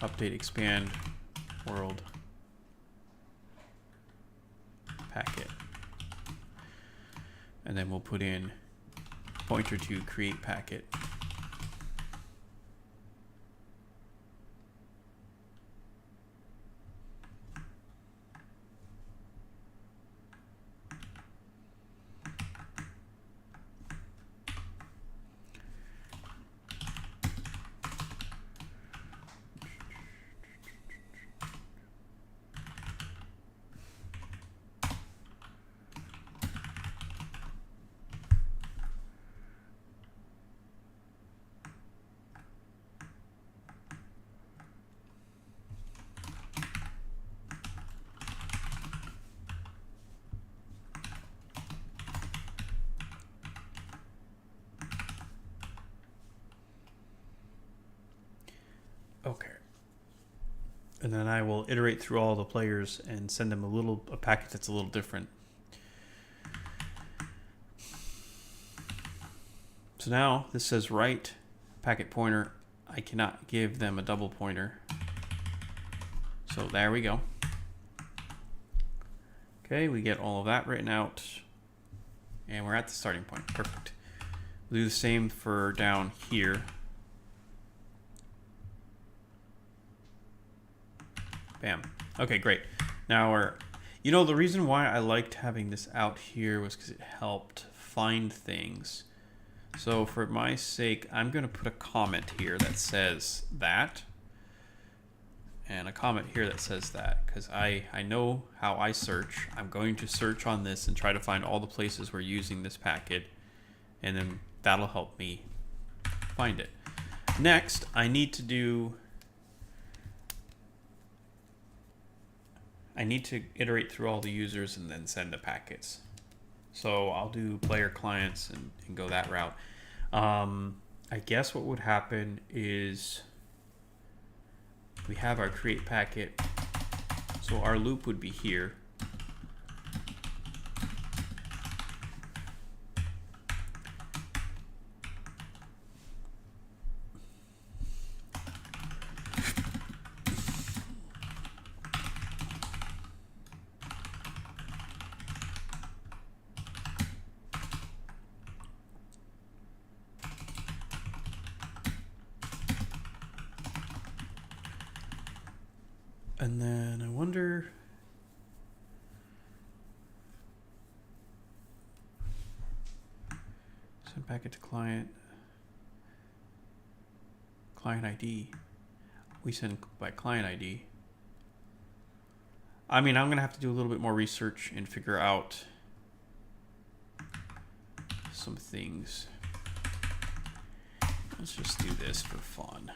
update expand world packet. And then we'll put in pointer to create packet. Okay. And then I will iterate through all the players and send them a packet that's a little different. So now this says write packet pointer. I cannot give them a double pointer. So there we go. Okay, we get all of that written out. And we're at the starting point. Perfect. We'll do the same for down here. Bam. Okay, great. Now we're... You know, the reason why I liked having this out here was because it helped find things. So for my sake, I'm going to put a comment here that says that. And a comment here that says that. Because I know how I search. I'm going to search on this and try to find all the places we're using this packet. And then that'll help me find it. Next, I need to iterate through all the users and then send the packets. So I'll do player clients and go that route. I guess what would happen is we have our create packet. So our loop would be here. And then I wonder... Send packet to client. Client ID. We send by client ID. I mean, I'm going to have to do a little bit more research and figure out some things. Let's just do this for fun.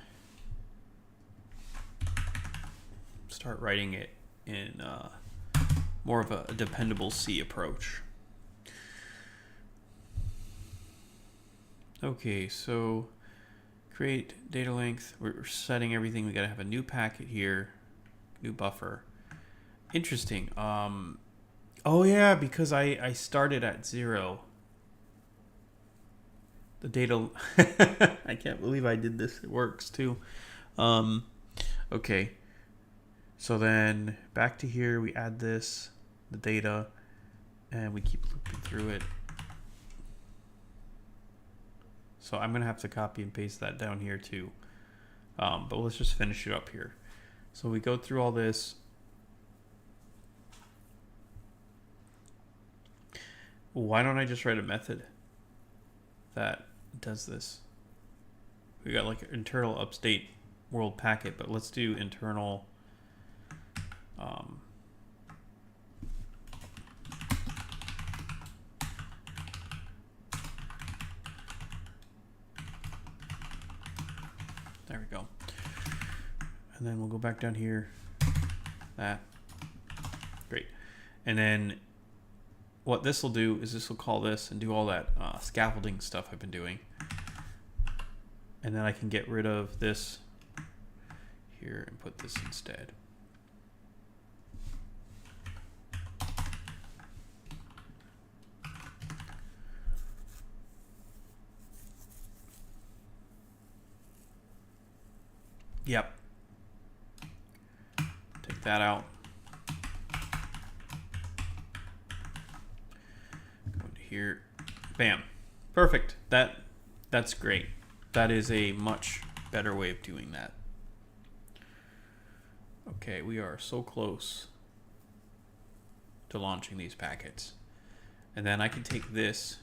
Start writing it in more of a dependable C approach. Okay, so create data length. We're setting everything. We got to have a new packet here, new buffer. Interesting. Oh yeah, because I started at 0. The data. I can't believe I did this. It works too. Okay. So then back to here, we add this, the data, and we keep looping through it. So I'm going to have to copy and paste that down here too. But let's just finish it up here. So we go through all this. Why don't I just write a method that does this? We got like internal upstate world packet, but let's do internal... there we go. And then we'll go back down here. That. Great. And then what this will do is this will call this and do all that scaffolding stuff I've been doing. And then I can get rid of this here and put this instead. Yep. Take that out. Go to here. Bam. Perfect. That's great. That is a much better way of doing that. Okay, we are so close to launching these packets. And then I can take this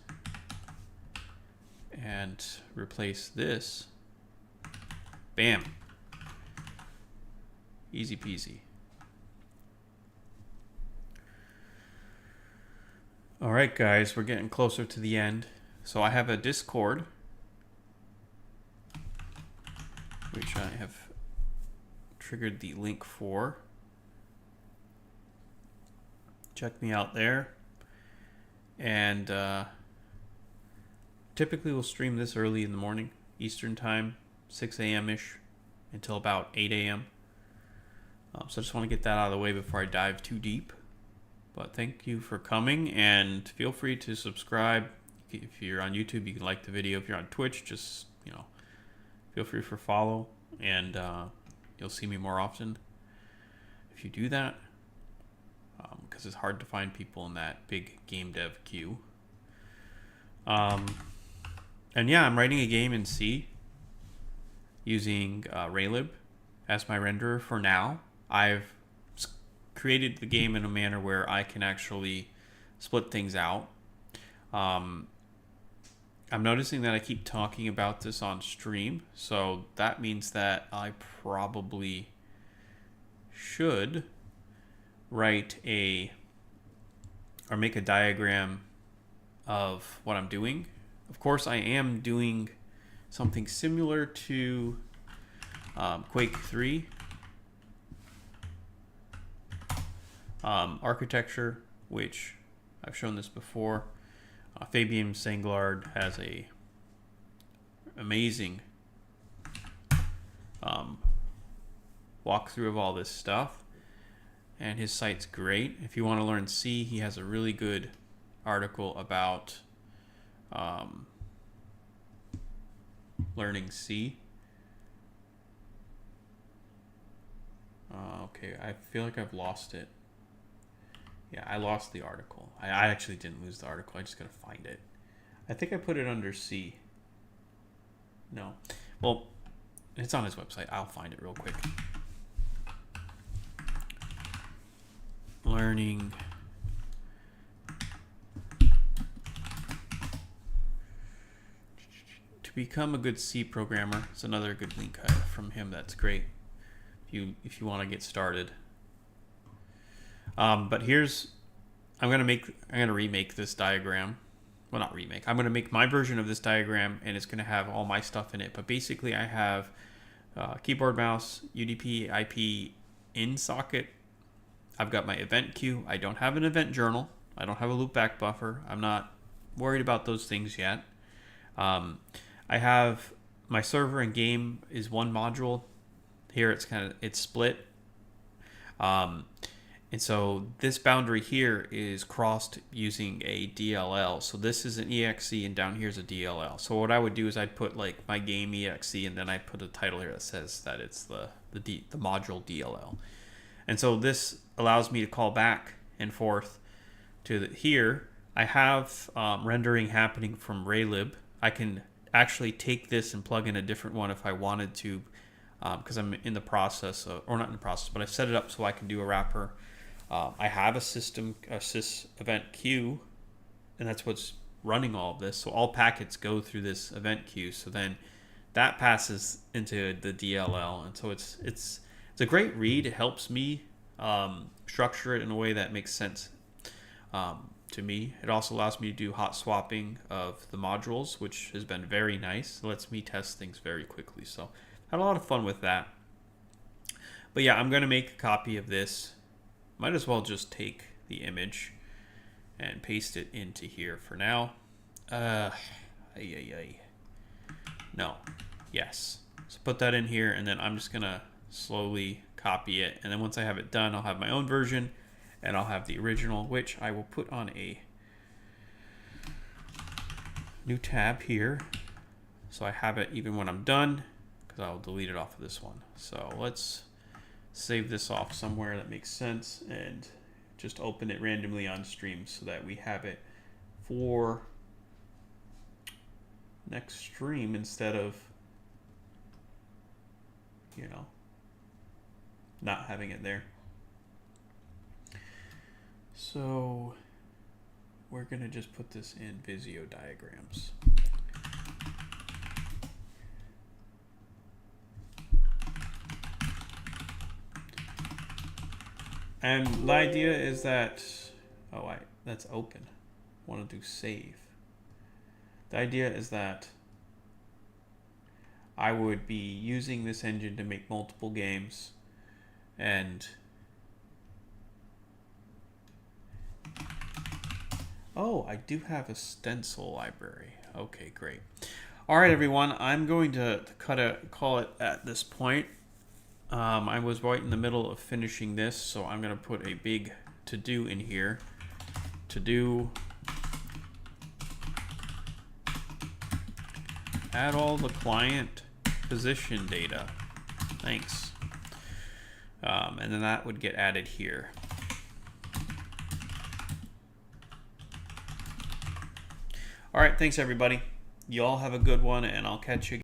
and replace this. Bam. Easy peasy. All right, guys, we're getting closer to the end. So I have a Discord, which I have triggered the link for. Check me out there. And typically we'll stream this early in the morning, Eastern time, 6 a.m.-ish. until about 8 a.m. So I just want to get that out of the way before I dive too deep. But thank you for coming, and feel free to subscribe. If you're on YouTube, you can like the video. If you're on Twitch, just, feel free for follow, and you'll see me more often if you do that, because it's hard to find people in that big game dev queue. And yeah, I'm writing a game in C using Raylib as my renderer for now. I've created the game in a manner where I can actually split things out. I'm noticing that I keep talking about this on stream, so that means that I probably should write or make a diagram of what I'm doing. Of course, I am doing something similar to Quake 3 architecture, which I've shown this before. Fabian Senglard has a amazing walkthrough of all this stuff, and his site's great. If you want to learn C, he has a really good article about learning C. Okay, I feel like I've lost it. Yeah, I lost the article. I actually didn't lose the article. I just gotta find it. I think I put it under C. No. Well, it's on his website. I'll find it real quick. Learning to become a good C programmer. It's another good link from him. That's great. If you want to get started. But I'm gonna remake this diagram. Well, not remake. I'm gonna make my version of this diagram, and it's gonna have all my stuff in it. But basically, I have keyboard, mouse, UDP, IP in socket. I've got my event queue. I don't have an event journal. I don't have a loopback buffer. I'm not worried about those things yet. I have my server and game is one module. Here it's split. And so this boundary here is crossed using a DLL. So this is an EXE, and down here's a DLL. So what I would do is I'd put like my game EXE, and then I put a title here that says that it's the module DLL. And so this allows me to call back and forth to here. I have rendering happening from Raylib. I can actually take this and plug in a different one if I wanted to, because I'm in the process or not in the process, but I've set it up so I can do a wrapper. I have a sys event queue, and that's what's running all of this. So all packets go through this event queue. So then that passes into the DLL, and so it's a great read. It helps me structure it in a way that makes sense to me. It also allows me to do hot swapping of the modules, which has been very nice. It lets me test things very quickly. So I had a lot of fun with that. But yeah, I'm going to make a copy of this. Might as well just take the image and paste it into here for now. No. Yes. So put that in here, and then I'm just going to slowly copy it. And then once I have it done, I'll have my own version, and I'll have the original, which I will put on a new tab here. So I have it even when I'm done, because I'll delete it off of this one. So let's save this off somewhere that makes sense and just open it randomly on stream so that we have it for next stream instead of, not having it there. So we're going to just put this in Visio diagrams. And the idea is that, that's open. I want to do save. The idea is that I would be using this engine to make multiple games, and I do have a stencil library. Okay, great. All right, everyone, I'm going to call it at this point. I was right in the middle of finishing this, so I'm going to put a big to-do in here. To-do, add all the client position data. Thanks. And then that would get added here. All right, thanks everybody. You all have a good one, and I'll catch you again.